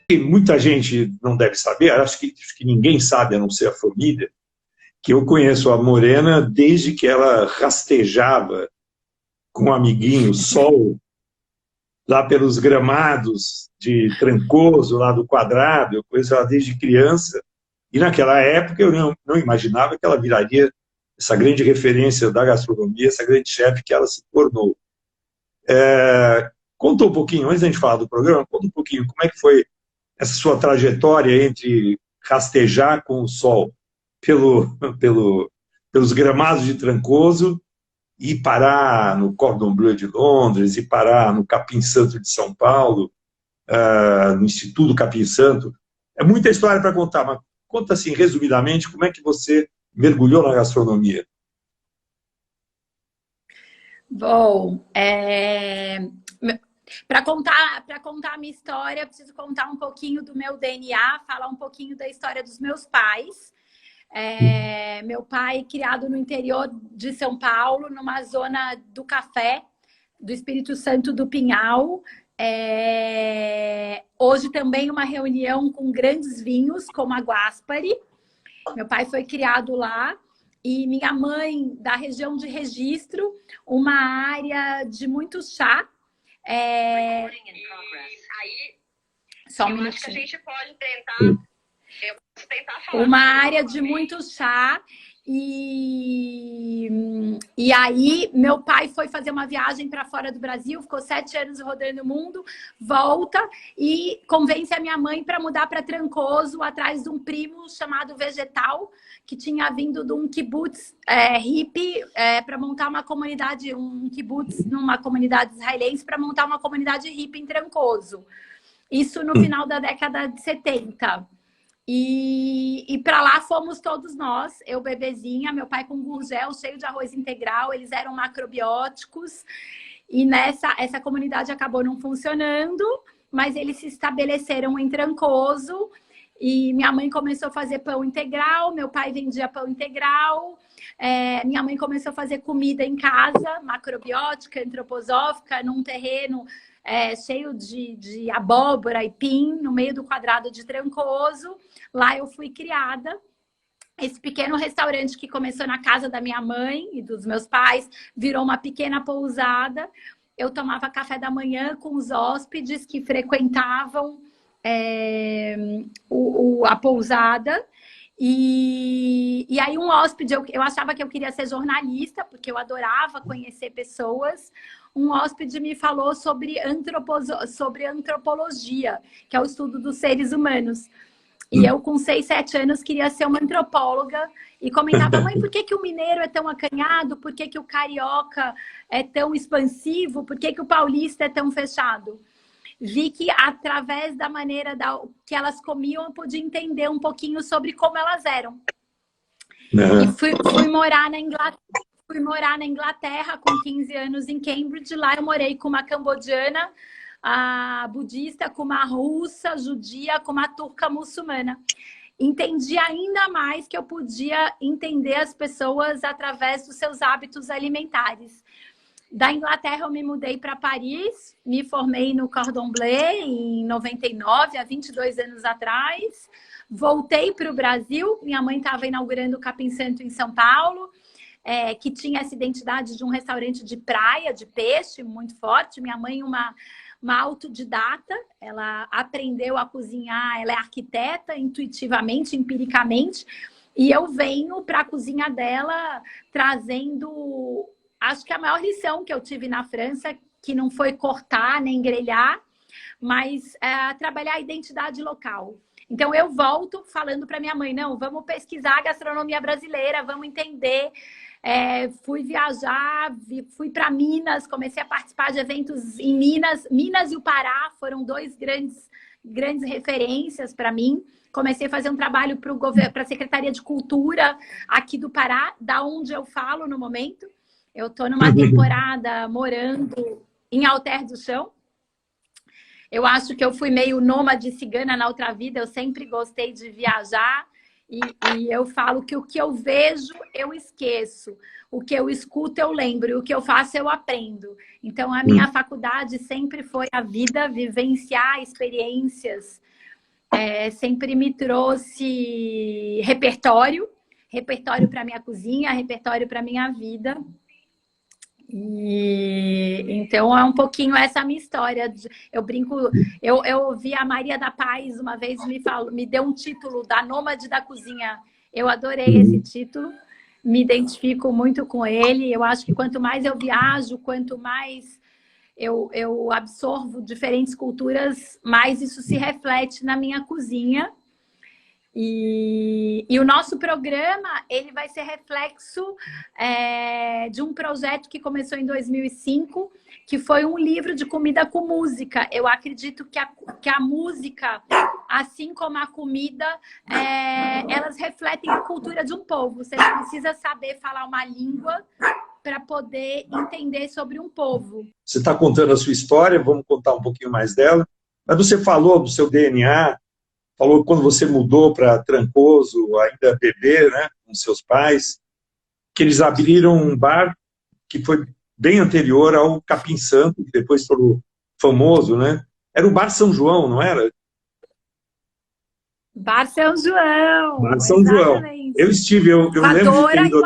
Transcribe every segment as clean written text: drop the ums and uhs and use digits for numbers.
Muita gente não deve saber, acho que ninguém sabe, a não ser a família, que eu conheço a Morena desde que ela rastejava com um amiguinho, Sol, lá pelos gramados de Trancoso, lá do Quadrado. Eu conheço ela desde criança, e naquela época eu não imaginava que ela viraria essa grande referência da gastronomia, essa grande chefe que ela se tornou. Conta um pouquinho, antes da gente falar do programa, conta um pouquinho como é que foi essa sua trajetória entre rastejar com o sol pelos gramados de Trancoso e parar no Cordon Bleu de Londres, e parar no Capim Santo de São Paulo, no Instituto Capim Santo. É muita história para contar, mas conta assim, resumidamente, como é que você mergulhou na gastronomia. Bom, para contar a minha história, eu preciso contar um pouquinho do meu DNA, falar um pouquinho da história dos meus pais. Meu pai, criado no interior de São Paulo, numa zona do café, do Espírito Santo do Pinhal. Hoje também uma reunião com grandes vinhos, como a Guaspari. Meu pai foi criado lá. E minha mãe, da região de Registro, uma área de muito chá. Aí, só um minutinho. Acho que a gente pode tentar... Eu posso tentar falar. Uma área de muito chá. E aí, meu pai foi fazer uma viagem para fora do Brasil, ficou 7 anos rodando o mundo, volta e convence a minha mãe para mudar para Trancoso, atrás de um primo chamado Vegetal, que tinha vindo de um kibutz hippie para montar uma comunidade, um kibutz numa comunidade israelense, para montar uma comunidade hippie em Trancoso. Isso no final da década de 70. E para lá fomos todos nós, eu bebezinha, meu pai com gurgel cheio de arroz integral, eles eram macrobióticos, e essa comunidade acabou não funcionando, mas eles se estabeleceram em Trancoso, e minha mãe começou a fazer pão integral, meu pai vendia pão integral, minha mãe começou a fazer comida em casa, macrobiótica, antroposófica, num terreno cheio de abóbora e pim, no meio do quadrado de Trancoso. Lá eu fui criada. Esse pequeno restaurante que começou na casa da minha mãe e dos meus pais virou uma pequena pousada. Eu tomava café da manhã com os hóspedes que frequentavam a pousada. E aí um hóspede, eu achava que eu queria ser jornalista, porque eu adorava conhecer pessoas. Um hóspede me falou sobre antropologia, que é o estudo dos seres humanos. E eu, com 6, 7 anos, queria ser uma antropóloga e comentava: mãe, por que o mineiro é tão acanhado? Por que o carioca é tão expansivo? Por que o paulista é tão fechado? Vi que, através da maneira que elas comiam, eu podia entender um pouquinho sobre como elas eram. E fui morar na Inglaterra. Fui morar na Inglaterra com 15 anos em Cambridge. Lá eu morei com uma cambodiana, a budista, com uma russa judia, com uma turca muçulmana. Entendi ainda mais que eu podia entender as pessoas através dos seus hábitos alimentares. Da Inglaterra eu me mudei para Paris, me formei no Cordon Bleu em 99, há 22 anos atrás. Voltei para o Brasil, minha mãe estava inaugurando o Capim Santo em São Paulo, que tinha essa identidade de um restaurante de praia, de peixe, muito forte. Minha mãe, uma autodidata, ela aprendeu a cozinhar, ela é arquiteta intuitivamente, empiricamente, e eu venho para a cozinha dela trazendo, acho que a maior lição que eu tive na França, que não foi cortar nem grelhar, mas trabalhar a identidade local. Então eu volto falando para minha mãe: não, vamos pesquisar a gastronomia brasileira, vamos entender. Fui viajar, fui para Minas, comecei a participar de eventos em Minas. Minas e o Pará foram 2 grandes referências para mim. Comecei a fazer um trabalho para a Secretaria de Cultura aqui do Pará, da onde eu falo no momento. Eu estou numa temporada morando em Alter do Chão. Eu acho que eu fui meio nômade cigana na outra vida, eu sempre gostei de viajar. E eu falo que o que eu vejo, eu esqueço. O que eu escuto, eu lembro. E o que eu faço, eu aprendo. Então, a minha faculdade sempre foi a vida, vivenciar experiências sempre me trouxe repertório para minha cozinha, repertório para minha vida. E então é um pouquinho essa minha história. Eu brinco, eu ouvi a Maria da Paz uma vez me deu um título da Nômade da Cozinha. Eu adorei esse título, me identifico muito com ele. Eu acho que quanto mais eu viajo, quanto mais eu absorvo diferentes culturas, mais isso se reflete na minha cozinha. E o nosso programa, ele vai ser reflexo de um projeto que começou em 2005, que foi um livro de comida com música. Eu acredito que a música, assim como a comida, elas refletem a cultura de um povo. Você não precisa saber falar uma língua para poder entender sobre um povo. Você está contando a sua história, vamos contar um pouquinho mais dela. Mas você falou do seu DNA, falou que quando você mudou para Trancoso, ainda bebê, né, com seus pais, que eles abriram um bar que foi bem anterior ao Capim Santo, que depois tornou famoso, né? Era o Bar São João, não era? Bar São João. Bar São João. Eu estive, eu lembro de ter ido...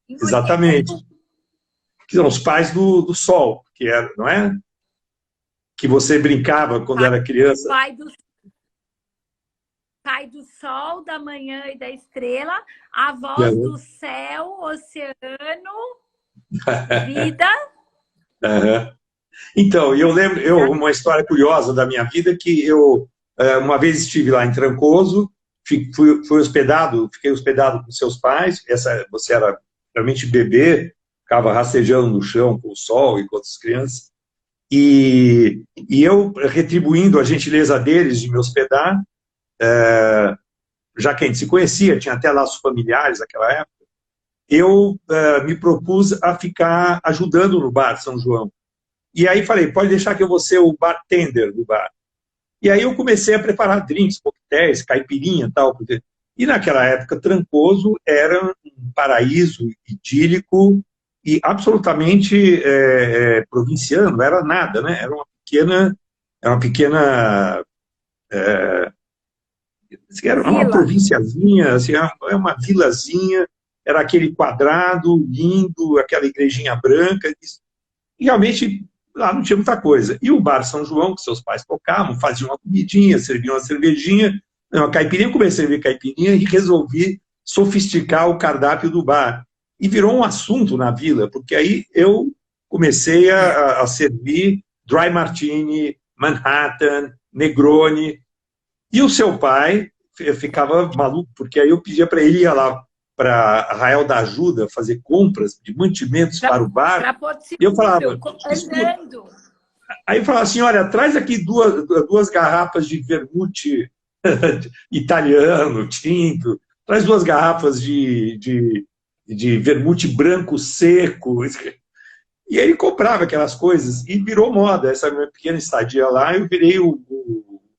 Exatamente. Que são os pais do Sol, que era, não é? Que você brincava quando era criança. Pai do Sol, da Manhã e da Estrela, a voz do céu, oceano, vida. Então, eu lembro, uma história curiosa da minha vida, que eu uma vez estive lá em Trancoso, fiquei hospedado com seus pais, você era realmente bebê, ficava rastejando no chão com o sol e com outras crianças, e eu, retribuindo a gentileza deles de me hospedar, já que a gente se conhecia, tinha até laços familiares naquela época, eu me propus a ficar ajudando no Bar São João. E aí falei, pode deixar que eu vou ser o bartender do bar. E aí eu comecei a preparar drinks, coquetéis, caipirinha e tal. E naquela época, Trancoso era um paraíso idílico e absolutamente provinciano, não era nada, né? Era uma pequena era uma provinciazinha, assim, uma vilazinha, era aquele quadrado lindo, aquela igrejinha branca, e realmente lá não tinha muita coisa. E o Bar São João, que seus pais tocavam, faziam uma comidinha, serviam uma cervejinha, uma caipirinha, comecei a servir caipirinha e resolvi sofisticar o cardápio do bar. E virou um assunto na vila, porque aí eu comecei a servir Dry Martini, Manhattan, Negroni. E o seu pai ficava maluco, porque aí eu pedia para ele ir lá para Arraial da Ajuda fazer compras de mantimentos para o bar. E eu falava... Aí eu falava assim, olha, traz aqui duas garrafas de vermute italiano, tinto, traz 2 garrafas de vermute branco seco. E aí ele comprava aquelas coisas e virou moda. Essa minha pequena estadia lá, eu virei o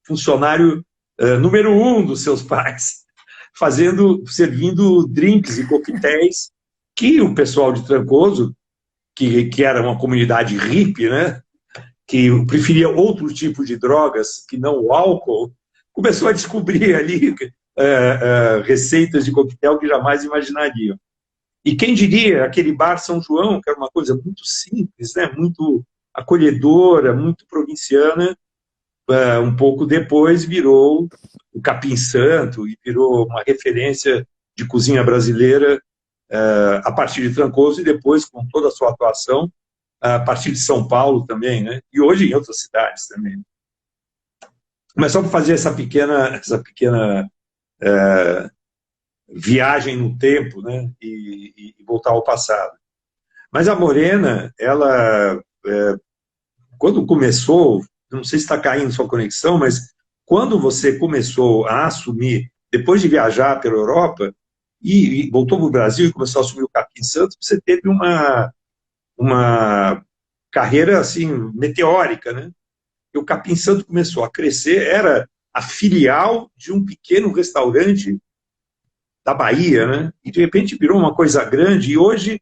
funcionário número 1 dos seus pais, servindo drinks e coquetéis que o pessoal de Trancoso, que era uma comunidade hippie, né, que preferia outro tipo de drogas que não o álcool, começou a descobrir ali receitas de coquetel que jamais imaginariam. E quem diria, aquele Bar São João, que era uma coisa muito simples, né, muito acolhedora, muito provinciana, um pouco depois virou o Capim Santo e virou uma referência de cozinha brasileira a partir de Trancoso e depois com toda a sua atuação a partir de São Paulo também, né? E hoje em outras cidades também. Mas só para fazer essa pequena viagem no tempo, né? E voltar ao passado. Mas a Morena, ela, quando começou, não sei se está caindo sua conexão, mas quando você começou a assumir, depois de viajar pela Europa, e voltou para o Brasil e começou a assumir o Capim Santo, você teve uma carreira assim, meteórica, né? E o Capim Santo começou a crescer, era a filial de um pequeno restaurante da Bahia, né? E de repente virou uma coisa grande, e hoje,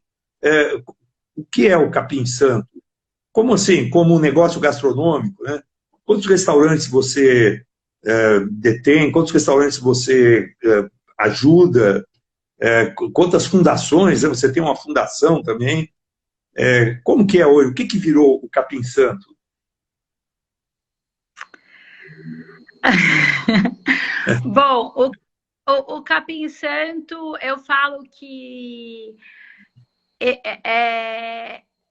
o que é o Capim Santo? Como assim? Como um negócio gastronômico, né? Quantos restaurantes você detém? Quantos restaurantes você ajuda? Quantas fundações? Você tem uma fundação também? Como que é hoje? O que que virou o Capim Santo? Bom, o Capim Santo, eu falo que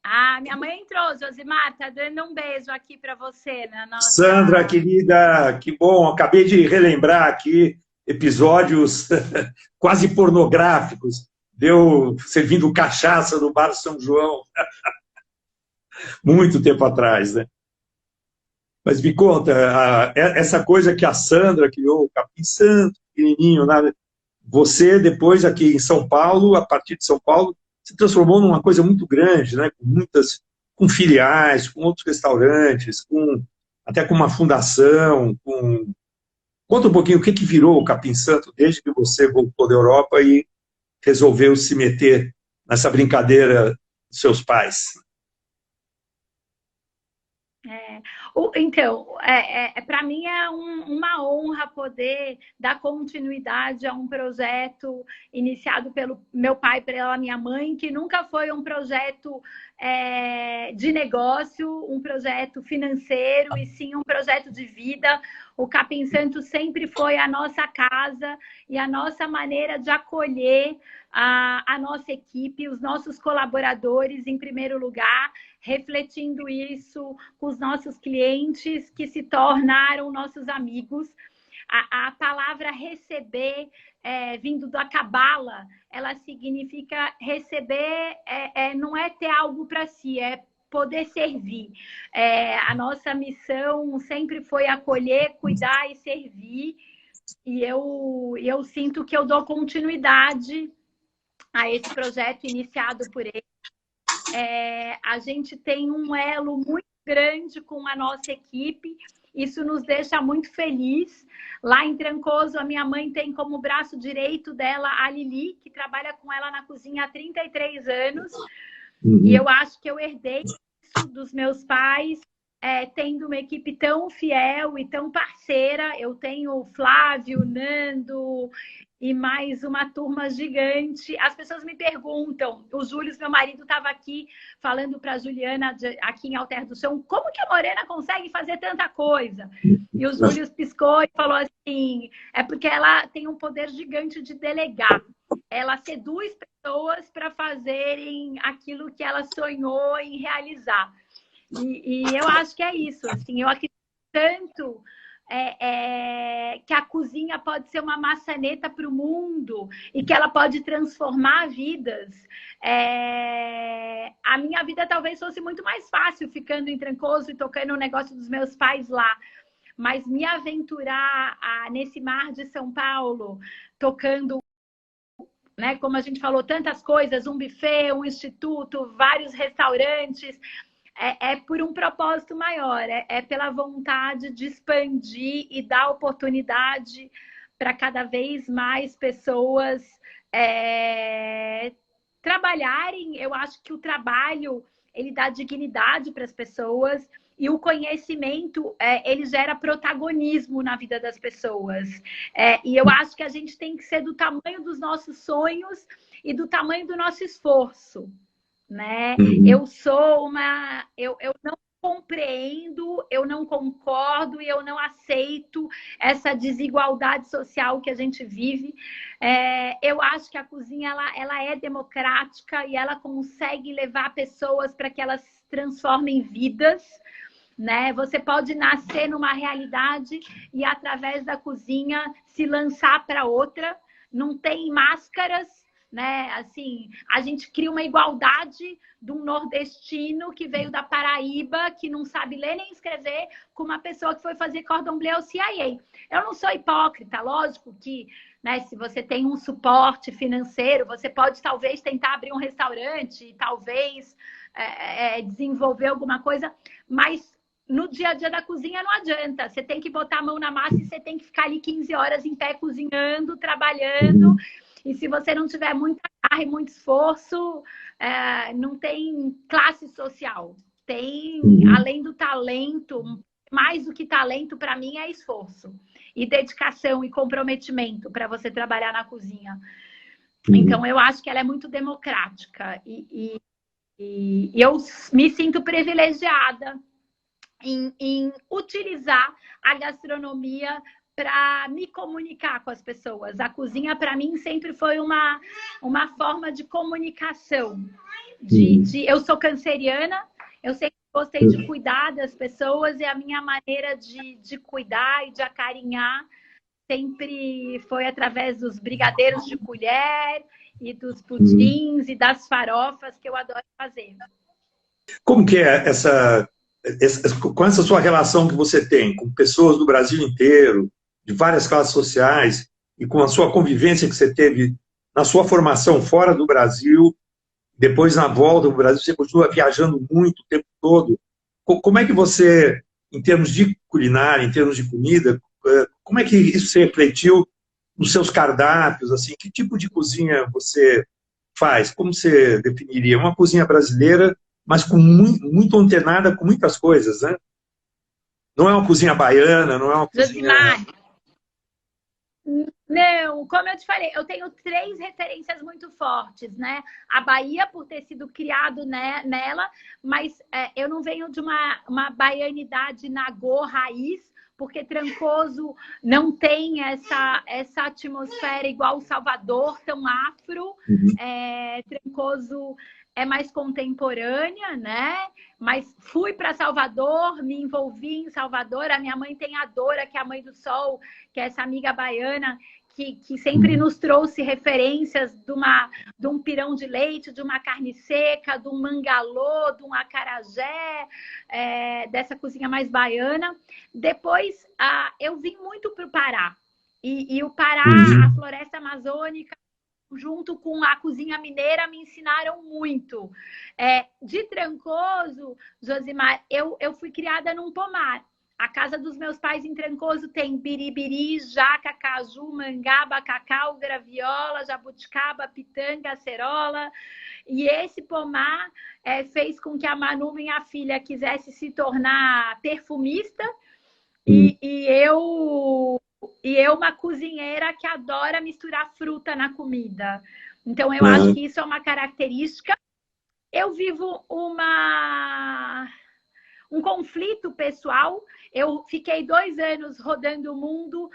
a minha mãe entrou, Josimar, tá dando um beijo aqui para você na Sandra, nossa. querida, que bom, acabei de relembrar aqui episódios quase pornográficos, deu servindo cachaça no Bar São João, muito tempo atrás, né? Mas me conta, essa coisa que a Sandra criou, o Capim Santo, pequenininho, nada. Você depois aqui em São Paulo, a partir de São Paulo, se transformou numa coisa muito grande, né? Com filiais, com outros restaurantes, até com uma fundação, Conta um pouquinho o que que virou o Capim Santo desde que você voltou da Europa e resolveu se meter nessa brincadeira dos seus pais. É, então, para mim é uma honra poder dar continuidade a um projeto iniciado pelo meu pai e pela minha mãe, que nunca foi um projeto de negócio, um projeto financeiro, e sim um projeto de vida. O Capim Santo sempre foi a nossa casa e a nossa maneira de acolher a nossa equipe, os nossos colaboradores, em primeiro lugar, refletindo isso com os nossos clientes que se tornaram nossos amigos. A palavra receber, vindo da Cabala, ela significa receber, não é ter algo para si, é poder servir. A nossa missão sempre foi acolher, cuidar e servir. E eu sinto que eu dou continuidade a esse projeto iniciado por ele. A gente tem um elo muito grande com a nossa equipe, isso nos deixa muito feliz. Lá em Trancoso, a minha mãe tem como braço direito dela a Lili, que trabalha com ela na cozinha há 33 anos. E eu acho que eu herdei isso dos meus pais, tendo uma equipe tão fiel e tão parceira. Eu tenho o Flávio, Nando e mais uma turma gigante. As pessoas me perguntam, o Júlio, meu marido, estava aqui falando para a Juliana, aqui em Alter do Chão, como que a Morena consegue fazer tanta coisa? E o Júlio piscou e falou assim, é porque ela tem um poder gigante de delegar. Ela seduz pessoas para fazerem aquilo que ela sonhou em realizar. E eu acho que é isso. Assim, eu acredito tanto que a cozinha pode ser uma maçaneta para o mundo e que ela pode transformar vidas. A minha vida talvez fosse muito mais fácil ficando em Trancoso e tocando o negócio dos meus pais lá. Mas me aventurar nesse mar de São Paulo, tocando, né, como a gente falou, tantas coisas, um buffet, um instituto, vários restaurantes, por um propósito maior, pela vontade de expandir e dar oportunidade para cada vez mais pessoas trabalharem. Eu acho que o trabalho, ele dá dignidade para as pessoas, e o conhecimento, ele gera protagonismo na vida das pessoas. E eu acho que a gente tem que ser do tamanho dos nossos sonhos e do tamanho do nosso esforço, né? Eu não compreendo, eu não concordo e eu não aceito essa desigualdade social que a gente vive. Eu acho que a cozinha ela é democrática e ela consegue levar pessoas para que elas transformem vidas, né? Você pode nascer numa realidade e através da cozinha se lançar para outra. Não tem máscaras, né? Assim, a gente cria uma igualdade de um nordestino que veio da Paraíba, que não sabe ler nem escrever, com uma pessoa que foi fazer cordon bleu ao CIA. Eu não sou hipócrita, lógico que, né, se você tem um suporte financeiro, você pode talvez tentar abrir um restaurante, talvez desenvolver alguma coisa, mas no dia a dia da cozinha não adianta. Você tem que botar a mão na massa e você tem que ficar ali 15 horas em pé cozinhando, trabalhando. E se você não tiver muita garra e muito esforço, não tem classe social. Tem, além do talento, mais do que talento, para mim, é esforço. e dedicação e comprometimento para você trabalhar na cozinha. Então, eu acho que ela é muito democrática e eu me sinto privilegiada em utilizar a gastronomia para me comunicar com as pessoas. A cozinha, para mim, sempre foi uma forma de comunicação. Eu sou canceriana, eu sempre gostei de cuidar das pessoas e a minha maneira de cuidar e de acarinhar sempre foi através dos brigadeiros de colher e dos pudins e das farofas que eu adoro fazer. Como que é com essa sua relação que você tem com pessoas do Brasil inteiro, de várias classes sociais, e com a sua convivência que você teve na sua formação fora do Brasil, depois na volta do Brasil, você continua viajando muito o tempo todo. Como é que você, em termos de culinária, em termos de comida, como é que isso se refletiu nos seus cardápios? Assim, que tipo de cozinha você faz? Como você definiria? Uma cozinha brasileira, mas com muito antenada com muitas coisas, né? Não é uma cozinha baiana, não é uma cozinha... Não, como eu te falei, eu tenho 3 referências muito fortes, né? A Bahia, por ter sido criado nela, mas eu não venho de uma baianidade nagô raiz, porque Trancoso não tem essa atmosfera igual Salvador, tão afro. Trancoso é mais contemporânea, né? Mas fui para Salvador, me envolvi em Salvador. A minha mãe tem a Dora, que é a mãe do Sol, que é essa amiga baiana, que sempre nos trouxe referências de um pirão de leite, de uma carne seca, de um mangalô, de um acarajé, dessa cozinha mais baiana. Depois, eu vim muito para o Pará. E o Pará, a floresta amazônica, junto com a cozinha mineira, me ensinaram muito. De Trancoso, Josimar, eu fui criada num pomar. A casa dos meus pais em Trancoso tem biribiri, jaca, caju, mangaba, cacau, graviola, jabuticaba, pitanga, acerola. E esse pomar fez com que a Manu, minha filha, quisesse se tornar perfumista. E eu, uma cozinheira que adora misturar fruta na comida. Então, eu acho que isso é uma característica. Eu vivo um conflito pessoal. Eu fiquei 2 anos rodando o mundo,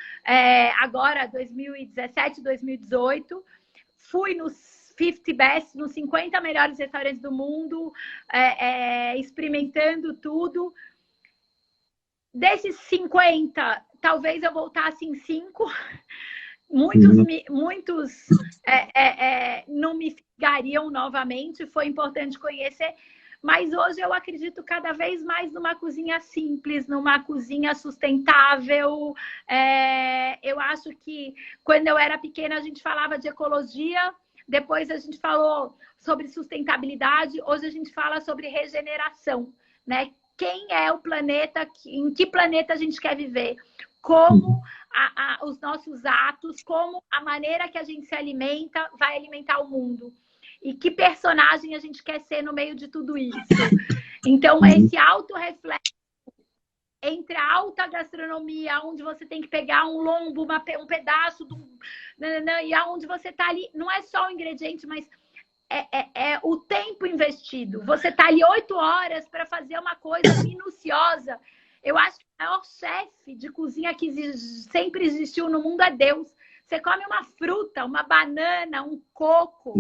agora 2017, 2018. Fui nos 50 Best, nos 50 melhores restaurantes do mundo, experimentando tudo. Desses 50, talvez eu voltasse em 5. Muitos não me figariam novamente. Foi importante conhecer. Mas hoje eu acredito cada vez mais numa cozinha simples, numa cozinha sustentável. Eu acho que quando eu era pequena a gente falava de ecologia, depois a gente falou sobre sustentabilidade, hoje a gente fala sobre regeneração, né? Quem é o planeta, em que planeta a gente quer viver, como os nossos atos, como a maneira que a gente se alimenta vai alimentar o mundo. E que personagem a gente quer ser no meio de tudo isso. Então, esse autorreflexo entre a alta gastronomia, onde você tem que pegar um lombo, um pedaço, e aonde você está ali, não é só o ingrediente, mas o tempo investido. Você está ali 8 horas para fazer uma coisa minuciosa. Eu acho que o maior chefe de cozinha que sempre existiu no mundo é Deus. Você come uma fruta, uma banana, um coco,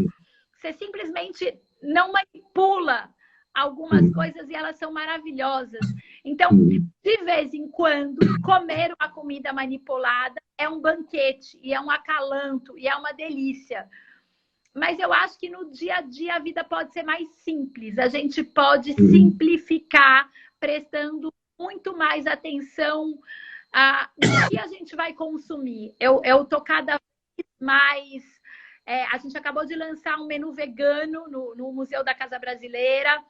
você simplesmente não manipula algumas coisas e elas são maravilhosas. Então, de vez em quando, comer uma comida manipulada é um banquete, e é um acalanto, e é uma delícia. Mas eu acho que no dia a dia a vida pode ser mais simples. A gente pode simplificar, prestando muito mais atenção no que a gente vai consumir. Eu tô cada vez mais... a gente acabou de lançar um menu vegano no Museu da Casa Brasileira.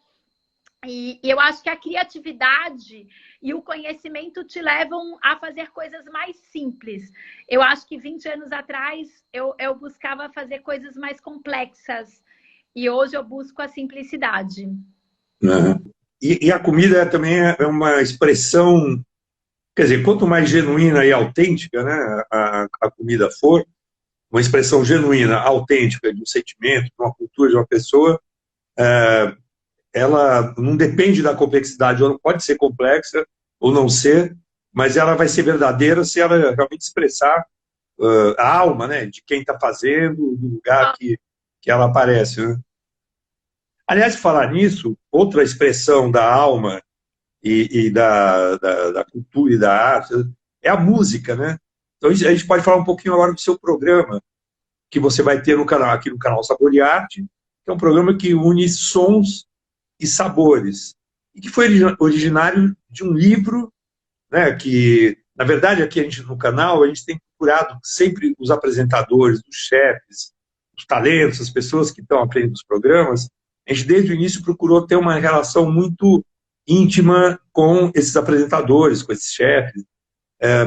E eu acho que a criatividade e o conhecimento te levam a fazer coisas mais simples. Eu acho que 20 anos atrás eu buscava fazer coisas mais complexas. E hoje eu busco a simplicidade. E a comida também é uma expressão Quer dizer, quanto mais genuína e autêntica, né, a comida for, uma expressão genuína, autêntica de um sentimento, de uma cultura, de uma pessoa, ela não depende da complexidade, ou pode ser complexa ou não ser, mas ela vai ser verdadeira se ela realmente expressar a alma, né, de quem está fazendo, do lugar que ela aparece. Né? Aliás, falar nisso, outra expressão da alma e da cultura e da arte é a música, né? Então, a gente pode falar um pouquinho agora do seu programa, que você vai ter no canal, aqui no canal Sabor e Arte, que é um programa que une sons e sabores, e que foi originário de um livro, né, que, na verdade, aqui no canal, a gente tem procurado sempre os apresentadores, os chefes, os talentos, as pessoas que estão aprendendo os programas, a gente desde o início procurou ter uma relação muito íntima com esses apresentadores, com esses chefes,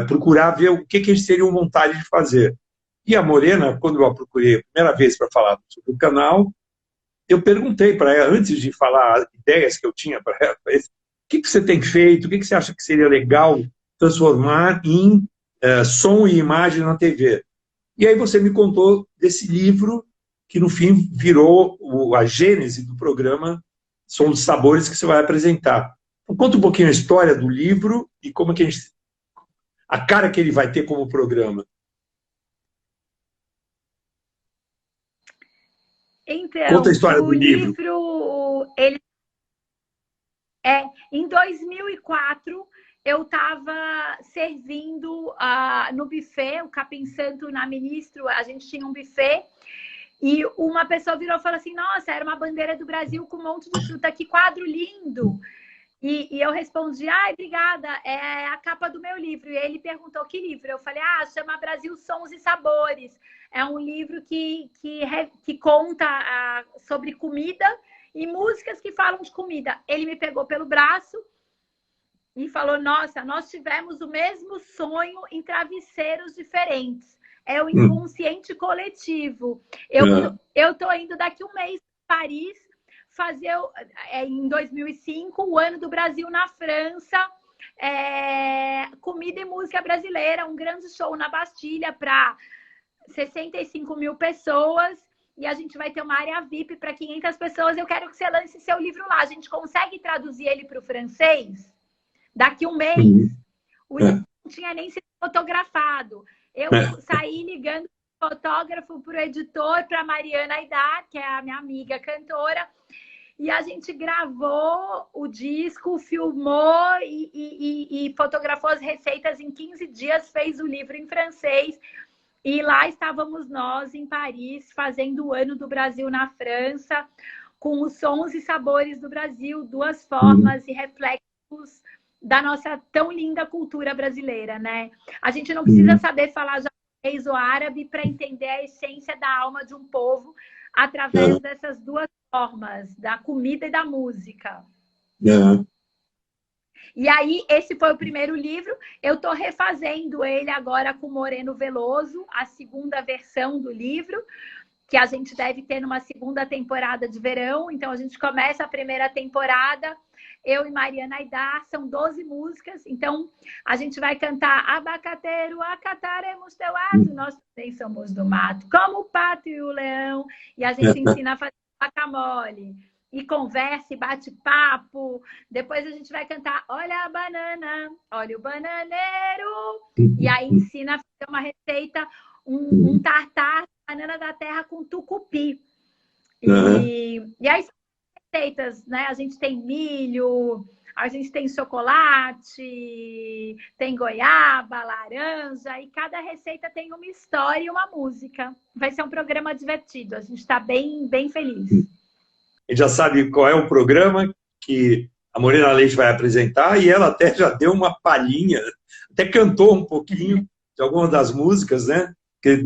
procurar ver o que eles teriam vontade de fazer. E a Morena, quando eu a procurei a primeira vez para falar sobre o canal, eu perguntei para ela, antes de falar as ideias que eu tinha para ela, o que você tem feito, o que você acha que seria legal transformar em som e imagem na TV? E aí você me contou desse livro, que no fim virou a gênese do programa Sons e Sabores, que você vai apresentar. Então, conta um pouquinho a história do livro e como que a cara que ele vai ter como programa. Então, conta a história do livro. Ele em 2004 eu estava servindo no buffet, o Capim Santo na Ministro, a gente tinha um buffet, e uma pessoa virou e falou assim, nossa, era uma bandeira do Brasil com um monte de fruta, que quadro lindo! E eu respondi, obrigada, é a capa do meu livro. E ele perguntou, que livro? Eu falei, chama Brasil Sons e Sabores. É um livro que conta sobre comida e músicas que falam de comida. Ele me pegou pelo braço e falou, nossa, nós tivemos o mesmo sonho em travesseiros diferentes. É o inconsciente coletivo. Eu estou indo daqui um mês para Paris, fazer, em 2005, o Ano do Brasil na França, comida e música brasileira, um grande show na Bastilha para 65 mil pessoas, e a gente vai ter uma área VIP para 500 pessoas. Eu quero que você lance seu livro lá. A gente consegue traduzir ele para o francês? Daqui um mês. O livro não tinha nem sido fotografado. Eu saí ligando o fotógrafo, para o editor, para a Mariana Aidar, que é a minha amiga cantora, e a gente gravou o disco, filmou e fotografou as receitas em 15 dias, fez o livro em francês. E lá estávamos nós, em Paris, fazendo o Ano do Brasil na França, com os sons e sabores do Brasil, duas formas e reflexos da nossa tão linda cultura brasileira, né? A gente não precisa saber falar japonês ou árabe para entender a essência da alma de um povo através dessas duas formas, da comida e da música. E aí, esse foi o primeiro livro. Eu estou refazendo ele agora com Moreno Veloso, a segunda versão do livro, que a gente deve ter numa segunda temporada de verão. Então, a gente começa a primeira temporada, eu e Mariana Aidar, são 12 músicas. Então, a gente vai cantar Abacateiro, acataremos teu ato, nós também somos do mato, como o pato e o leão. E a gente ensina a fazer guacamole. E conversa e bate papo. Depois a gente vai cantar Olha a banana, olha o bananeiro. E aí ensina a fazer uma receita, um tartar de banana da terra com tucupi. E aí são receitas, né? A gente tem milho, a gente tem chocolate, tem goiaba, laranja. E cada receita tem uma história e uma música. Vai ser um programa divertido. A gente está bem, bem feliz. A gente já sabe qual é o programa que a Morena Leite vai apresentar, e ela até já deu uma palhinha, até cantou um pouquinho de algumas das músicas, né? Que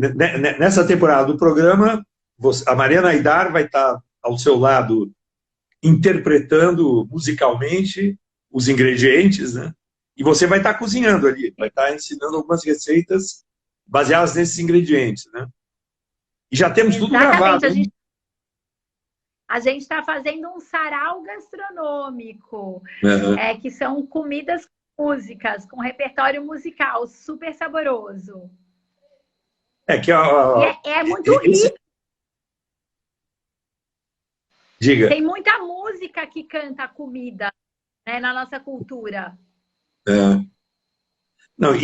nessa temporada do programa, a Mariana Aidar vai estar ao seu lado interpretando musicalmente os ingredientes, né? E você vai estar cozinhando ali, vai estar ensinando algumas receitas baseadas nesses ingredientes, né? E já temos tudo gravado. A gente está fazendo um sarau gastronômico, que são comidas músicas, com repertório musical super saboroso. É que É muito rico. Diga. Tem muita música que canta a comida, né, na nossa cultura. É. Não,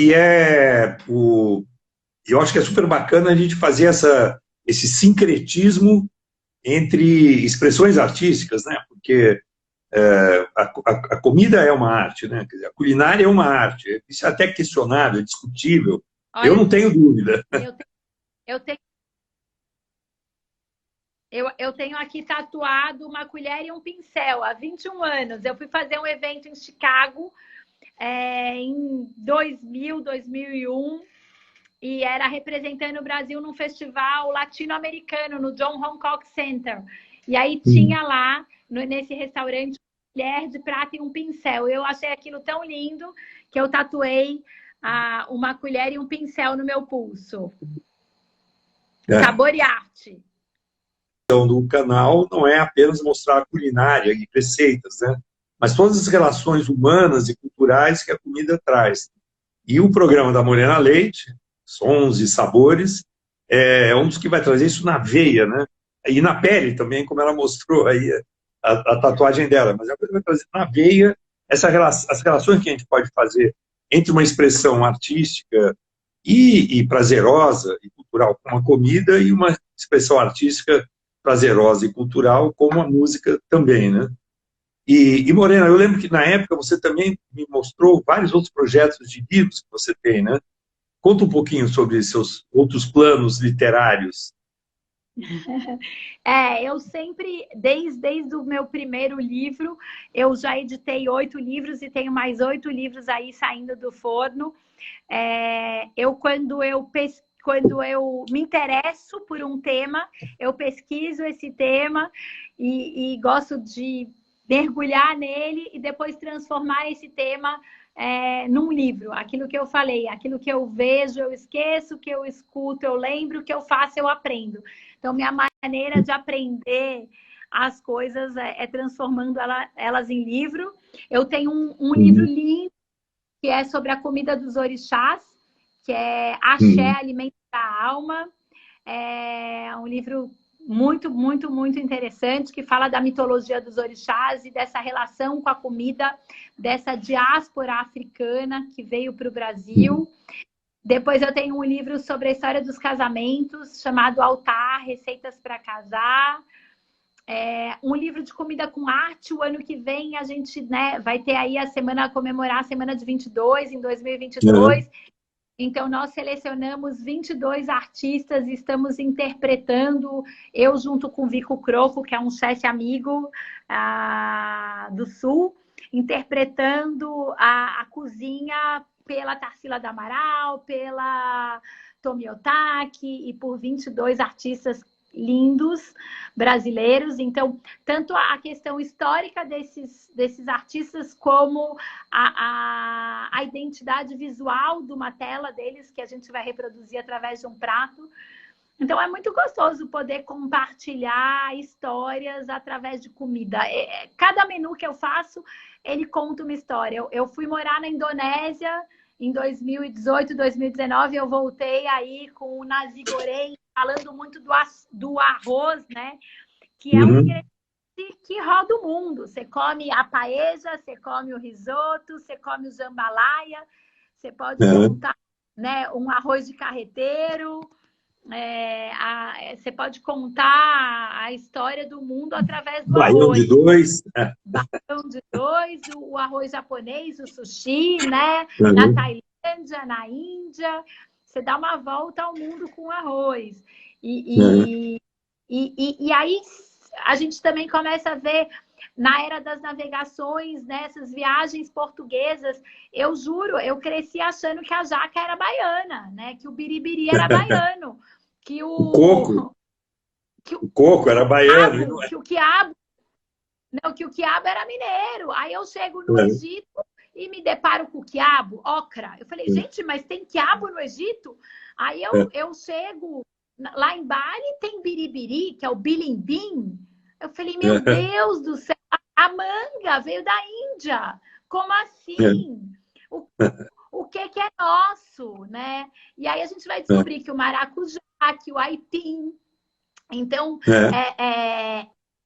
eu acho que é super bacana a gente fazer esse sincretismo entre expressões artísticas, né? Porque a comida é uma arte, né? Quer dizer, a culinária é uma arte. Isso é até questionável, é discutível. Olha, Eu não tenho dúvida. Eu tenho, eu tenho aqui tatuado uma colher e um pincel há 21 anos. Eu fui fazer um evento em Chicago em 2000, 2001 e era representando o Brasil num festival latino-americano no John Hancock Center. E aí tinha lá, nesse restaurante, colher de prata e um pincel. Eu achei aquilo tão lindo que eu tatuei uma colher e um pincel no meu pulso. Sabor e arte. Então, do canal não é apenas mostrar a culinária e receitas, né? Mas todas as relações humanas e culturais que a comida traz. E o programa da Morena Leite, Sons e Sabores, é um dos que vai trazer isso na veia, né? E na pele também, como ela mostrou aí a tatuagem dela. Mas ela vai trazer na veia as relações que a gente pode fazer entre uma expressão artística e prazerosa e cultural, como a comida, e uma expressão artística prazerosa e cultural, como a música também, né? E Morena, eu lembro que na época você também me mostrou vários outros projetos de livros que você tem, né? Conta um pouquinho sobre seus outros planos literários. Eu sempre, desde o meu primeiro livro, eu já editei 8 livros e tenho mais 8 livros aí saindo do forno. Quando eu me interesso por um tema, eu pesquiso esse tema e gosto de mergulhar nele e depois transformar esse tema num livro. Aquilo que eu falei, aquilo que eu vejo, eu esqueço, que eu escuto, eu lembro, o que eu faço, eu aprendo. Então, minha maneira de aprender as coisas é transformando elas em livro. Eu tenho um livro lindo que é sobre a comida dos orixás, que é Axé, Alimento da Alma. É um livro muito, muito, muito interessante, que fala da mitologia dos orixás e dessa relação com a comida dessa diáspora africana que veio para o Brasil. Depois eu tenho um livro sobre a história dos casamentos, chamado Altar, Receitas para Casar. Um livro de comida com arte. O ano que vem a gente, né, vai ter aí comemorar a semana de 22, em 2022. Então, nós selecionamos 22 artistas e estamos interpretando, eu junto com o Vico Croco, que é um chefe amigo do Sul, interpretando a cozinha pela Tarsila do Amaral, pela Tomi Otaki e por 22 artistas lindos brasileiros. Então, tanto a questão histórica desses artistas como a identidade visual de uma tela deles que a gente vai reproduzir através de um prato. Então, é muito gostoso poder compartilhar histórias através de comida. Cada menu que eu faço, ele conta uma história. Eu fui morar na Indonésia em 2018, 2019, eu voltei aí com o nasi goreng, falando muito do arroz, né? Que é um ingrediente que roda o mundo. Você come a paella, você come o risoto, você come o jambalaya, você pode contar, né, um arroz de carreteiro. Você pode contar a história do mundo através do Baião arroz. de dois. Baião de dois, o arroz japonês, o sushi, né? Na Tailândia, na Índia. Você dá uma volta ao mundo com arroz. E aí a gente também começa a ver na era das navegações, nessas viagens portuguesas, eu juro, eu cresci achando que a jaca era baiana, né? Que o biribiri era baiano, que o coco era baiano. Que o quiabo era mineiro. Aí eu chego no Egito e me deparo com o quiabo, ocra. Eu falei, gente, mas tem quiabo no Egito? Aí eu chego lá em Bali, tem biribiri, que é o bilimbim. Eu falei, meu Deus do céu, a manga veio da Índia. Como assim? o que que é nosso, né? E aí a gente vai descobrir que o maracujá, que o aipim. Então,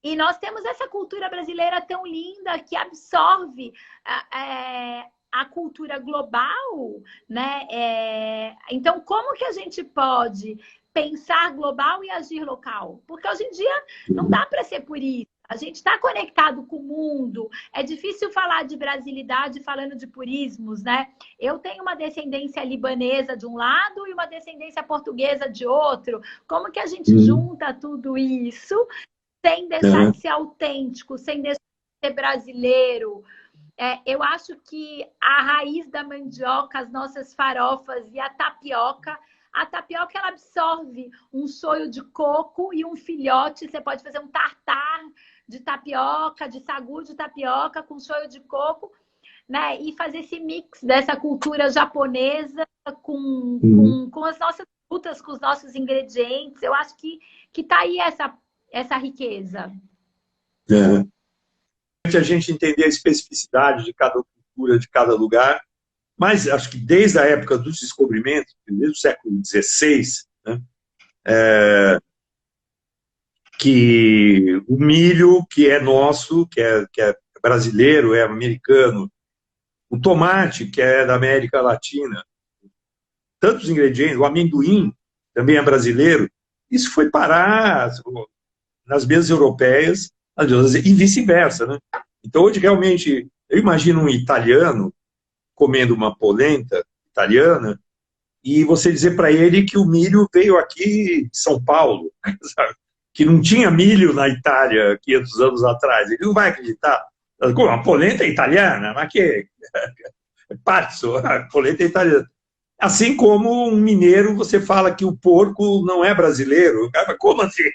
e nós temos essa cultura brasileira tão linda que absorve a cultura global, né? Então, como que a gente pode pensar global e agir local? Porque hoje em dia não dá para ser por isso. A gente está conectado com o mundo. É difícil falar de brasilidade falando de purismos, né? Eu tenho uma descendência libanesa de um lado e uma descendência portuguesa de outro. Como que a gente junta tudo isso sem deixar de ser autêntico, sem deixar de ser brasileiro? Eu acho que a raiz da mandioca, as nossas farofas e a tapioca ela absorve um shoyu de coco e um filhote. Você pode fazer um tartar de tapioca, de sagu de tapioca com shoyu de coco, né? E fazer esse mix dessa cultura japonesa com as nossas frutas, com os nossos ingredientes. Eu acho que tá aí essa riqueza. A gente entender a especificidade de cada cultura, de cada lugar, mas acho que desde a época dos descobrimentos, desde o século XVI, né, que o milho, que é nosso, que é brasileiro, é americano, o tomate, que é da América Latina, tantos ingredientes, o amendoim também é brasileiro, isso foi parar nas mesas europeias e vice-versa, né? Então, hoje, realmente, eu imagino um italiano comendo uma polenta italiana e você dizer para ele que o milho veio aqui de São Paulo, sabe? Que não tinha milho na Itália 500 anos atrás. Ele não vai acreditar. Como, a polenta é italiana? Mas que... Pazzo, a polenta é italiana. Assim como um mineiro, você fala que o porco não é brasileiro. Como assim?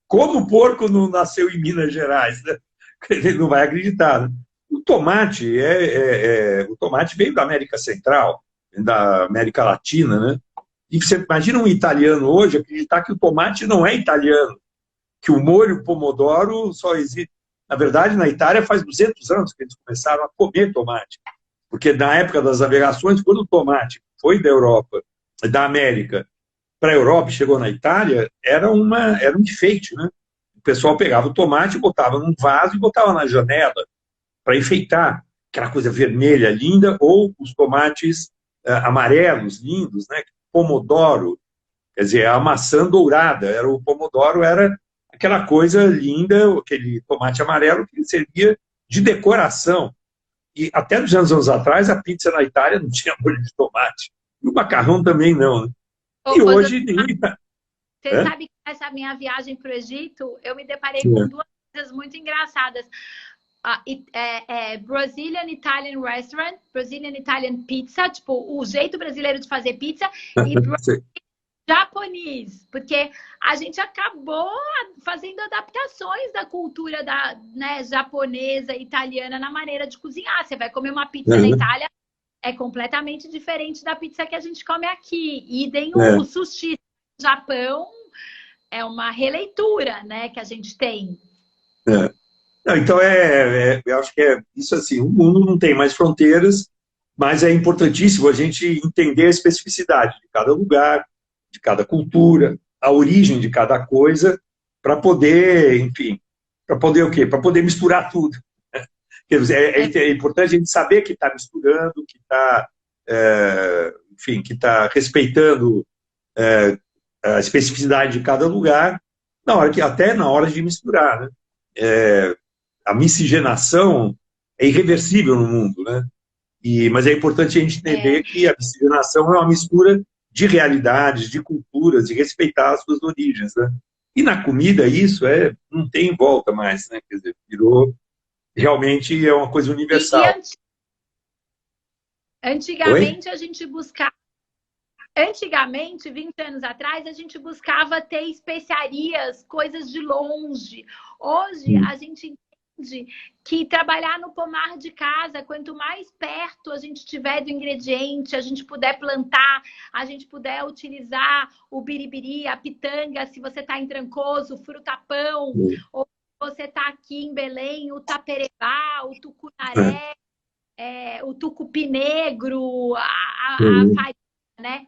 Como o porco não nasceu em Minas Gerais? Né? Ele não vai acreditar. Né? O tomate o tomate veio da América Central, da América Latina, né? E você imagina um italiano hoje acreditar que o tomate não é italiano, que o molho pomodoro só existe. Na verdade, na Itália faz 200 anos que eles começaram a comer tomate, porque na época das navegações, quando o tomate foi da Europa, da América para a Europa e chegou na Itália, era um enfeite, né? O pessoal pegava o tomate, botava num vaso e botava na janela para enfeitar, aquela coisa vermelha linda, ou os tomates amarelos lindos, né? Pomodoro, quer dizer, a maçã dourada, o pomodoro era aquela coisa linda, aquele tomate amarelo que servia de decoração. E até 200 anos atrás, a pizza na Itália não tinha molho de tomate. E o macarrão também não, né? E hoje... Você sabe que nessa minha viagem para o Egito, eu me deparei com duas coisas muito engraçadas. Brazilian Italian Restaurant, Brazilian Italian Pizza, tipo, o jeito brasileiro de fazer pizza, e japonês, porque a gente acabou fazendo adaptações da cultura japonesa, italiana na maneira de cozinhar. Você vai comer uma pizza na Itália, é completamente diferente da pizza que a gente come aqui. Idem o sushi no Japão, é uma releitura, né, que a gente tem. Não, então, eu acho que isso assim, o mundo não tem mais fronteiras, mas é importantíssimo a gente entender a especificidade de cada lugar, de cada cultura, a origem de cada coisa, para poder, enfim, para poder o quê? Para poder misturar tudo. Quer dizer, é importante a gente saber que está misturando, que está, enfim, que está respeitando a especificidade de cada lugar, até na hora de misturar, né? A miscigenação é irreversível no mundo, né? Mas é importante a gente entender que a miscigenação é uma mistura de realidades, de culturas, de respeitar as suas origens, né? E na comida isso não tem volta mais, né? Quer dizer, realmente é uma coisa universal. Antigamente a gente buscava, 20 anos atrás, a gente buscava ter especiarias, coisas de longe. Hoje a gente entende que trabalhar no pomar de casa, quanto mais perto a gente tiver do ingrediente, a gente puder plantar, a gente puder utilizar o biribiri, a pitanga, se você está em Trancoso, o frutapão, ou você está aqui em Belém, o taperebá, o tucunaré, o tucupi negro, a Uhum. farinha, né?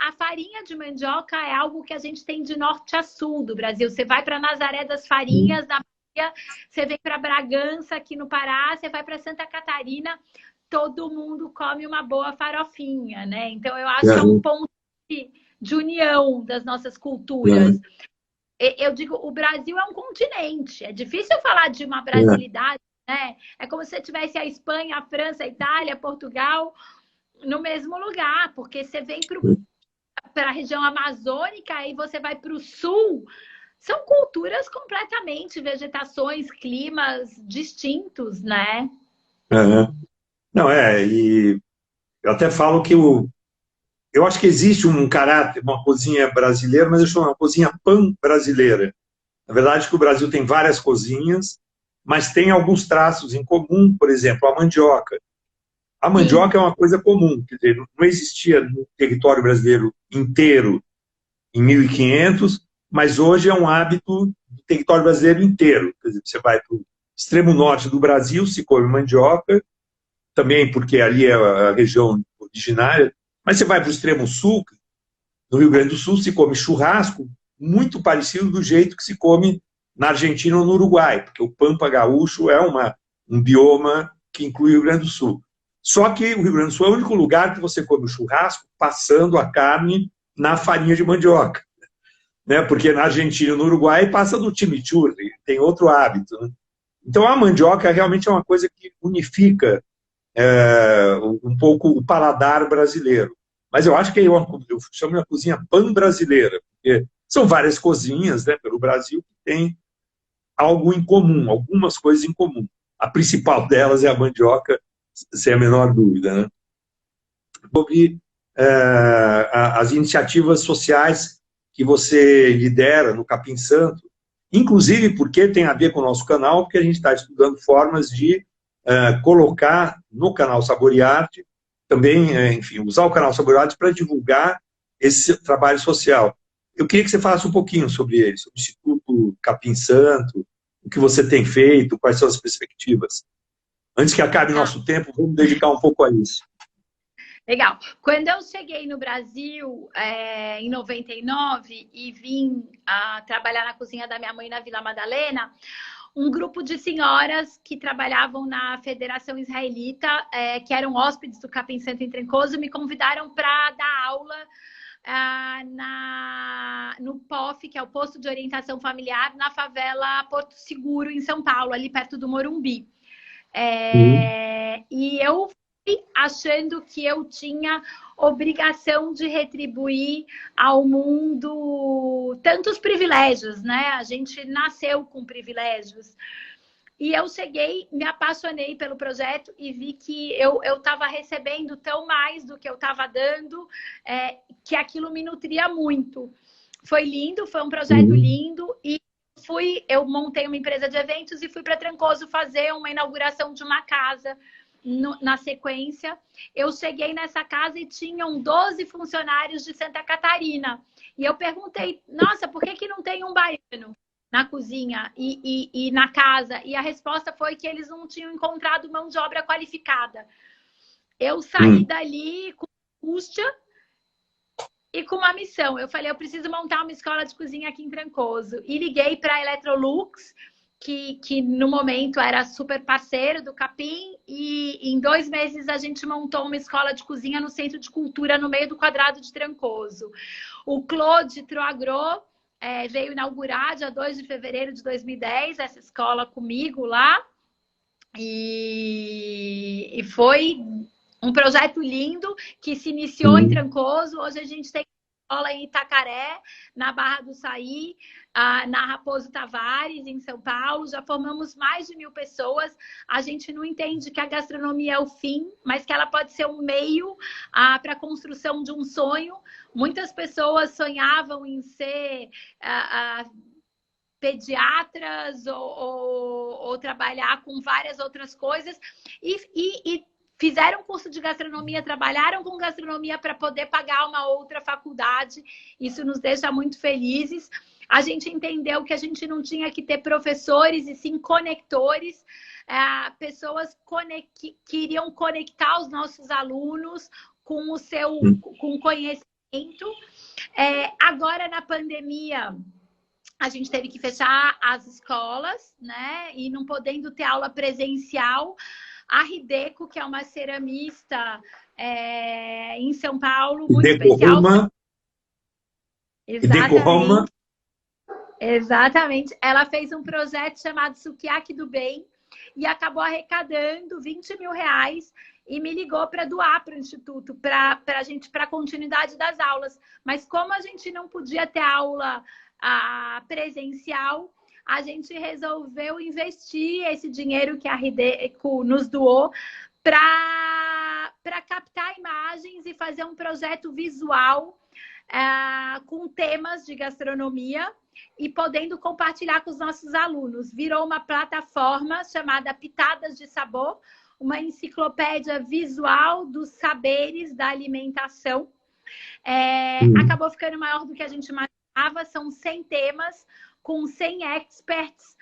A farinha de mandioca é algo que a gente tem de norte a sul do Brasil. Você vai para Nazaré das Farinhas, na Bahia, você vem para Bragança, aqui no Pará, você vai para Santa Catarina, todo mundo come uma boa farofinha, né? Então, eu acho que é um Uhum. ponto de união das nossas culturas. Uhum. Eu digo, o Brasil é um continente. É difícil falar de uma É. brasilidade, né? É como se você tivesse a Espanha, a França, a Itália, Portugal no mesmo lugar, porque você vem para a região amazônica e você vai para o sul. São culturas completamente, vegetações, climas distintos, né? Uhum. Não, e eu até falo que eu acho que existe um caráter, uma cozinha brasileira, mas eu chamo uma cozinha pan-brasileira. Na verdade, que o Brasil tem várias cozinhas, mas tem alguns traços em comum, por exemplo, a mandioca. A Sim, mandioca é uma coisa comum, quer dizer, não existia no território brasileiro inteiro em 1500, mas hoje é um hábito do território brasileiro inteiro. Quer dizer, você vai para o extremo norte do Brasil, se come mandioca, também porque ali é a região originária, mas você vai para o extremo sul, no Rio Grande do Sul, se come churrasco muito parecido do jeito que se come na Argentina ou no Uruguai, porque o Pampa Gaúcho é um bioma que inclui o Rio Grande do Sul. Só que o Rio Grande do Sul é o único lugar que você come o churrasco passando a carne na farinha de mandioca, né? Porque na Argentina e no Uruguai passa do chimichurri, tem outro hábito, né? Então a mandioca realmente é uma coisa que unifica um pouco o paladar brasileiro. Mas eu acho que eu chamo de uma cozinha pan-brasileira, porque são várias cozinhas, né, pelo Brasil que têm algo em comum, algumas coisas em comum. A principal delas é a mandioca, sem a menor dúvida, né? Sobre as iniciativas sociais que você lidera no Capim Santo, inclusive porque tem a ver com o nosso canal, porque a gente está estudando formas de colocar no canal Sabor e Arte, também, enfim, usar o canal Sabor e Arte para divulgar esse trabalho social. Eu queria que você falasse um pouquinho sobre ele, sobre o Instituto Capim Santo, o que você tem feito, quais são as perspectivas. Antes que acabe Ah, nosso tempo, vamos dedicar um pouco a isso. legal. Quando eu cheguei no Brasil, em 99 e vim trabalhar na cozinha da minha mãe na Vila Madalena, um grupo de senhoras que trabalhavam na Federação Israelita, que eram hóspedes do Capim Santo em Trancoso, me convidaram para dar aula no POF, que é o Posto de Orientação Familiar, na favela Porto Seguro, em São Paulo, ali perto do Morumbi. E eu fui achando que eu tinha obrigação de retribuir ao mundo tantos privilégios, né? A gente nasceu com privilégios. E eu cheguei, me apaixonei pelo projeto e vi que eu estava recebendo tão mais do que eu estava dando, que aquilo me nutria muito. Foi lindo, foi um projeto lindo e eu montei uma empresa de eventos e fui para Trancoso fazer uma inauguração de uma casa na sequência. Eu cheguei nessa casa e tinham 12 funcionários de Santa Catarina. E eu perguntei, nossa, por que não tem um baiano na cozinha e na casa? E a resposta foi que eles não tinham encontrado mão de obra qualificada. Eu saí dali com angústia e com uma missão. Eu falei, eu preciso montar uma escola de cozinha aqui em Trancoso. E liguei para a Electrolux, que no momento era super parceiro do Capim, e em 2 meses a gente montou uma escola de cozinha no Centro de Cultura, no meio do quadrado de Trancoso. O Claude Troagro veio inaugurar, dia 2 de fevereiro de 2010, essa escola comigo lá. E foi um projeto lindo que se iniciou em Trancoso. Hoje a gente tem escola em Itacaré, na Barra do Saí, na Raposo Tavares, em São Paulo. Já formamos mais de 1.000 pessoas. A gente não entende que a gastronomia é o fim, mas que ela pode ser um meio para a construção de um sonho. Muitas pessoas sonhavam em ser pediatras ou trabalhar com várias outras coisas e fizeram curso de gastronomia, trabalharam com gastronomia para poder pagar uma outra faculdade. Isso nos deixa muito felizes. A gente entendeu que a gente não tinha que ter professores e sim conectores. pessoas que queriam conectar os nossos alunos com com o conhecimento. Agora, na pandemia, a gente teve que fechar as escolas, né? E não podendo ter aula presencial, a Rideco, que é uma ceramista em São Paulo, muito especial. Exatamente. Exatamente. Ela fez um projeto chamado Sukiyaki do Bem e acabou arrecadando 20 mil reais e me ligou para doar para o Instituto, para a continuidade das aulas. Mas como a gente não podia ter aula presencial, a gente resolveu investir esse dinheiro que a Rideco nos doou para captar imagens e fazer um projeto visual com temas de gastronomia e podendo compartilhar com os nossos alunos. Virou uma plataforma chamada Pitadas de Sabor, uma enciclopédia visual dos saberes da alimentação. Acabou ficando maior do que a gente imaginava, são 100 temas, com 100 experts,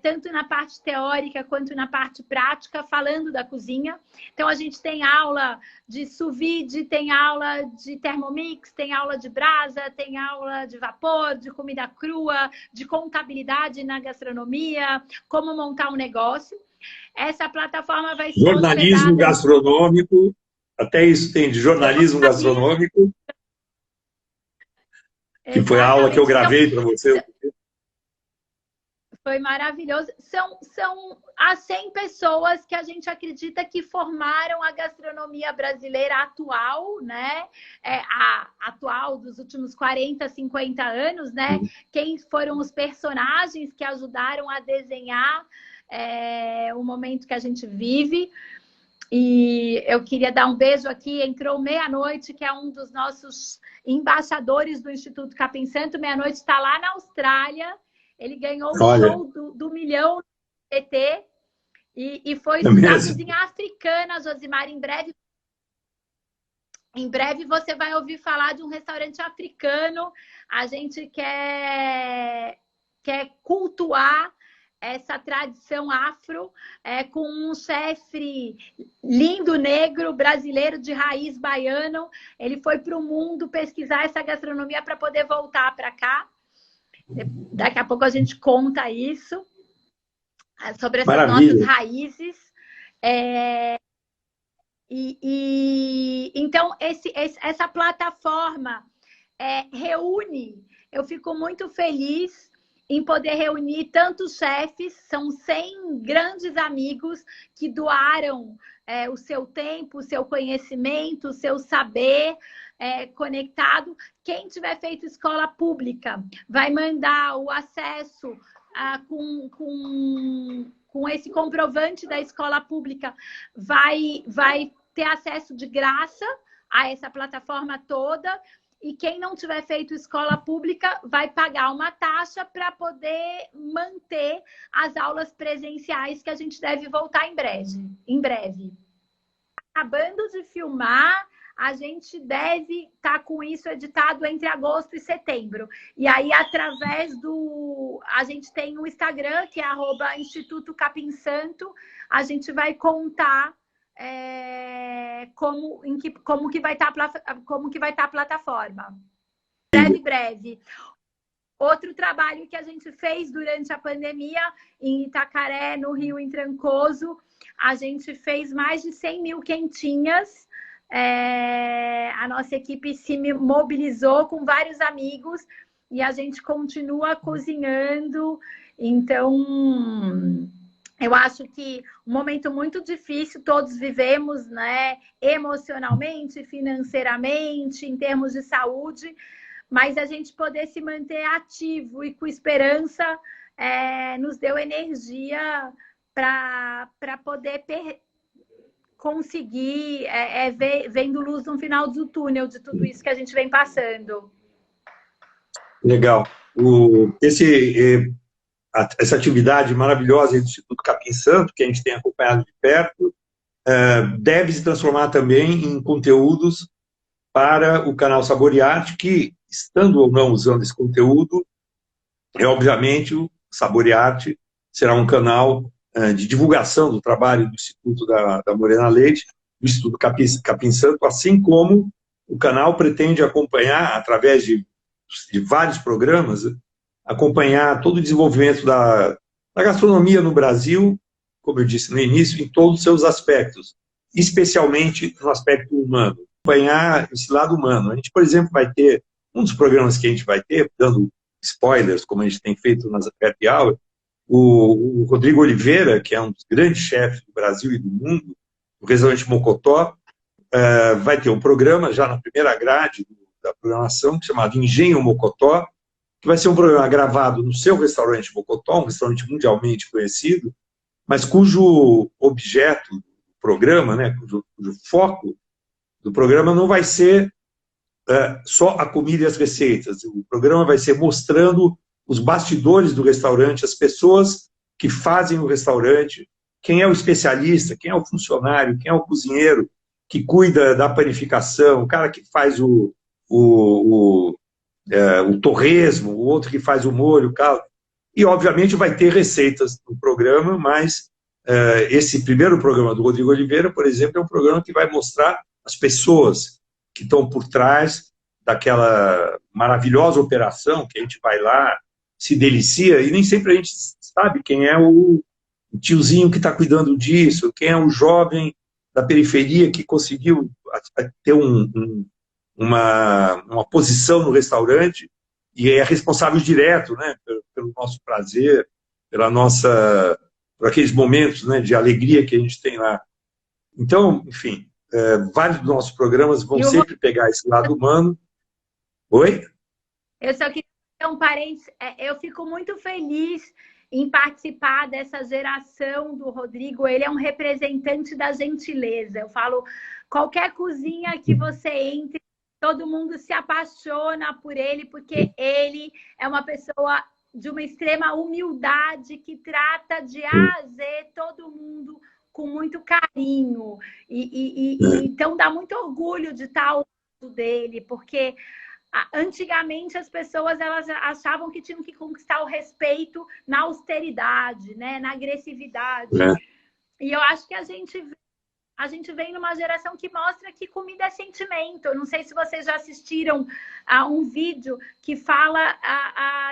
tanto na parte teórica quanto na parte prática, falando da cozinha. Então, a gente tem aula de sous vide, tem aula de Thermomix, tem aula de brasa, tem aula de vapor, de comida crua, de contabilidade na gastronomia, como montar um negócio. Essa plataforma vai ser jornalismo gastronômico, até isso tem de jornalismo gastronômico, que foi a aula que eu gravei para você. Foi maravilhoso. São as 100 pessoas que a gente acredita que formaram a gastronomia brasileira atual, né? A atual dos últimos 40, 50 anos, né? Quem foram os personagens que ajudaram a desenhar o momento que a gente vive. E eu queria dar um beijo aqui. Entrou Meia-Noite, que é um dos nossos embaixadores do Instituto Capim Santo. Meia-Noite está lá na Austrália. Ele ganhou o show do milhão no PT e foi estudar cozinha africana, Josimar. Em breve você vai ouvir falar de um restaurante africano. A gente quer cultuar essa tradição afro com um chefe lindo, negro, brasileiro de raiz baiano. Ele foi para o mundo pesquisar essa gastronomia para poder voltar para cá. Daqui a pouco a gente conta isso, sobre essas nossas raízes. Então, essa plataforma reúne, eu fico muito feliz em poder reunir tantos chefes, são 100 grandes amigos que doaram o seu tempo, o seu conhecimento, o seu saber conectado. Quem tiver feito escola pública vai mandar o acesso com esse comprovante da escola pública, vai ter acesso de graça a essa plataforma toda. E quem não tiver feito escola pública vai pagar uma taxa para poder manter as aulas presenciais, que a gente deve voltar em breve. Acabando de filmar, a gente deve estar com isso editado entre agosto e setembro. E aí, através do... A gente tem um Instagram, que é @Instituto Capim Santo. A gente vai contar como que vai estar a plataforma. Breve. Outro trabalho que a gente fez durante a pandemia em Itacaré, no Rio, em Trancoso, a gente fez mais de 100 mil quentinhas. A nossa equipe se mobilizou com vários amigos e a gente continua cozinhando. Então, eu acho que um momento muito difícil todos vivemos, né? Emocionalmente, financeiramente, em termos de saúde, mas a gente poder se manter ativo e com esperança nos deu energia para poder conseguir vendo luz no final do túnel de tudo isso que a gente vem passando. Legal. Essa atividade maravilhosa do Instituto Capim Santo, que a gente tem acompanhado de perto, deve se transformar também em conteúdos para o canal Sabor e Arte, que, estando ou não usando esse conteúdo, obviamente o Sabor e Arte será um canal de divulgação do trabalho do Instituto da Morena Leite, do Instituto Capim Santo, assim como o canal pretende acompanhar, através de vários programas, acompanhar todo o desenvolvimento da gastronomia no Brasil, como eu disse no início, em todos os seus aspectos, especialmente no aspecto humano, acompanhar esse lado humano. A gente, por exemplo, vai ter, um dos programas que a gente vai ter, dando spoilers, como a gente tem feito nas Happy Hour, o Rodrigo Oliveira, que é um dos grandes chefes do Brasil e do mundo, do restaurante Mocotó, vai ter um programa já na primeira grade da programação, chamado Engenho Mocotó, que vai ser um programa gravado no seu restaurante Mocotó, um restaurante mundialmente conhecido, mas cujo objeto do programa, né, cujo foco do programa não vai ser só a comida e as receitas. O programa vai ser mostrando os bastidores do restaurante, as pessoas que fazem o restaurante, quem é o especialista, quem é o funcionário, quem é o cozinheiro que cuida da panificação, o cara que faz o torresmo, o outro que faz o molho, o caldo. E, obviamente, vai ter receitas no programa, mas esse primeiro programa do Rodrigo Oliveira, por exemplo, é um programa que vai mostrar as pessoas que estão por trás daquela maravilhosa operação que a gente vai lá, se delicia, e nem sempre a gente sabe quem é o tiozinho que está cuidando disso, quem é o jovem da periferia que conseguiu ter uma posição no restaurante e é responsável direto, né, pelo nosso prazer, por aqueles momentos, né, de alegria que a gente tem lá. Então, enfim, vários dos nossos programas vão sempre pegar esse lado humano. Oi? Eu só queria fazer um parênteses. Eu fico muito feliz em participar dessa geração do Rodrigo. Ele é um representante da gentileza. Eu falo, qualquer cozinha que você entre, todo mundo se apaixona por ele, porque ele é uma pessoa de uma extrema humildade, que trata de A a Z todo mundo com muito carinho. Então dá muito orgulho de estar ao lado dele, porque antigamente as pessoas elas achavam que tinham que conquistar o respeito na austeridade, né, na agressividade. E eu acho que a gente vem numa geração que mostra que comida é sentimento. Eu não sei se vocês já assistiram a um vídeo que fala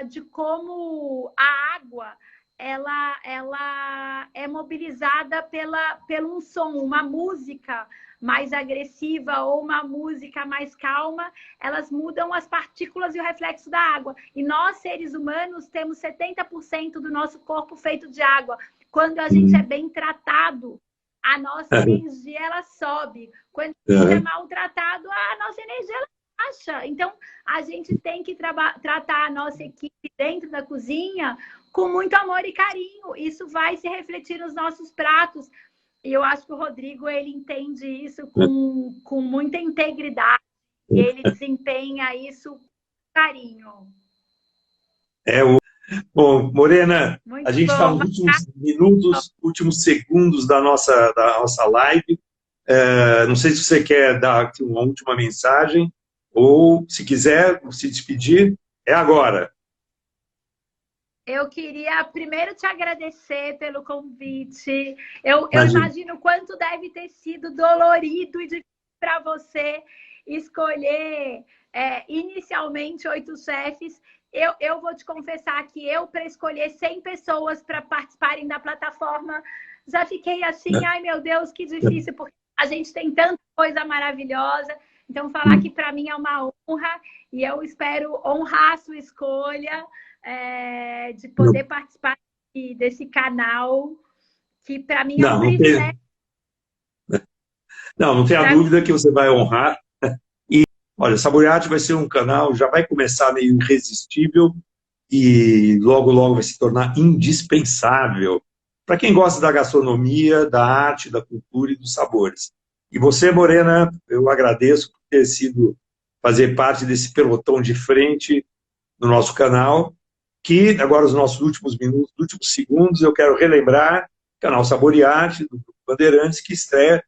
de como a água ela é mobilizada pelo um som, uma música mais agressiva ou uma música mais calma, elas mudam as partículas e o reflexo da água. E nós, seres humanos, temos 70% do nosso corpo feito de água. Quando a gente é bem tratado, a nossa energia ela sobe. Quando a gente é maltratado, a nossa energia ela baixa. Então, a gente tem que tratar a nossa equipe dentro da cozinha com muito amor e carinho. Isso vai se refletir nos nossos pratos. E eu acho que o Rodrigo, ele entende isso com muita integridade. E ele desempenha isso com carinho. Bom, Morena, muito a gente bom. está nos últimos minutos, últimos segundos da nossa live. Não sei se você quer dar uma última mensagem ou, se quiser, se despedir, é agora. Eu queria primeiro te agradecer pelo convite. Eu imagino quanto deve ter sido dolorido e difícil para você escolher inicialmente 8 chefes. Eu vou te confessar que para escolher 100 pessoas para participarem da plataforma, já fiquei assim, ai meu Deus, que difícil, porque a gente tem tanta coisa maravilhosa. Então, falar que para mim é uma honra e eu espero honrar a sua escolha. De poder participar desse canal, que para mim é um privilégio. Não tenha dúvida que você vai honrar. E, olha, Saboreate vai ser um canal, já vai começar meio irresistível e logo, logo vai se tornar indispensável para quem gosta da gastronomia, da arte, da cultura e dos sabores. E você, Morena, eu agradeço por ter fazer parte desse pelotão de frente no nosso canal, que agora os nossos últimos minutos, últimos segundos, eu quero relembrar o canal Saboreate, do Grupo Bandeirantes, que estreia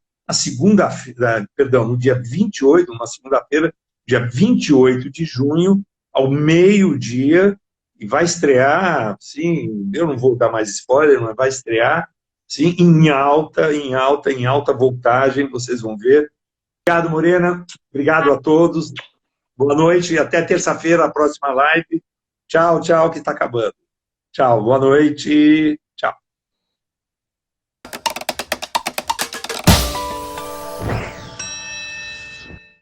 no dia 28, uma segunda-feira, dia 28 de junho, ao meio-dia, e vai estrear, sim, eu não vou dar mais spoiler, mas vai estrear sim, em alta voltagem, vocês vão ver. Obrigado, Morena. Obrigado a todos. Boa noite e até terça-feira, a próxima live. Tchau, tchau, que está acabando. Tchau, boa noite.